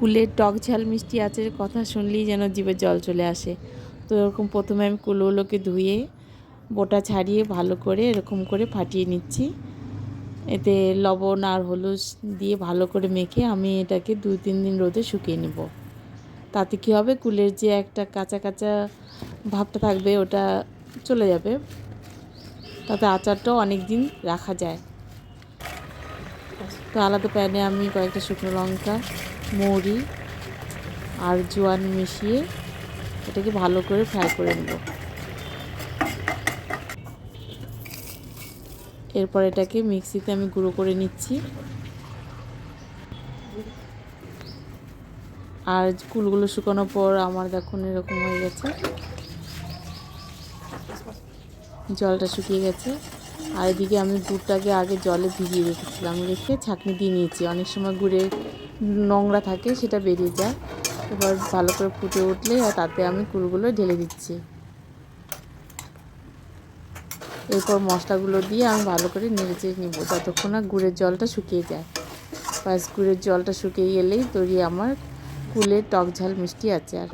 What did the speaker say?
কুলের টক ঝাল মিষ্টি আচারের কথা শুনলেই যেন জিভে জল চলে আসে। তো এরকম প্রথমে আমি কুলগুলোকে ধুয়ে বোটা ছাড়িয়ে ভালো করে এরকম করে ফাটিয়ে নিচ্ছি। এতে লবণ আর হলুদ দিয়ে ভালো করে মেখে আমি এটাকে 2-3 দিন রোদে শুকিয়ে নেব। তাতে কী হবে, কুলের যে একটা কাঁচা কাঁচা ভাবটা থাকবে ওটা চলে যাবে, তাতে আচারটাও অনেক দিন রাখা যায়। তো আলাদা প্যানে আমি কয়েকটা শুকনো লঙ্কা, মৌরি আর জোয়ান মিশিয়ে এটাকে ভালো করে ফ্রাই করে নেব। এরপর এটাকে মিক্সিতে আমি গুঁড়ো করে নিচ্ছি। আর কুলগুলো শুকানোর পর আমার দেখুন এরকম হয়ে গেছে, জলটা শুকিয়ে গেছে। আর এদিকে আমি গুড়টাকে আগে জলে ভিজিয়ে রেখেছিলাম, রেখে ছাঁকনি দিয়ে নিয়েছি। অনেক সময় গুড়ের নোংরা থাকে, সেটা বেরিয়ে যায়। এবার ভালো করে ফুটে উঠলে তাতে আমি কুলগুলো ঢেলে দিচ্ছি। এরপর মশলাগুলো দিয়ে আমি ভালো করে নেড়েচেড়ে নেব যতক্ষণ না গুড়ের জলটা শুকিয়ে যায়। ব্যাস, গুড়ের জলটা শুকিয়ে গেলেই তৈরি আমার কুলের টক ঝাল মিষ্টি আচার।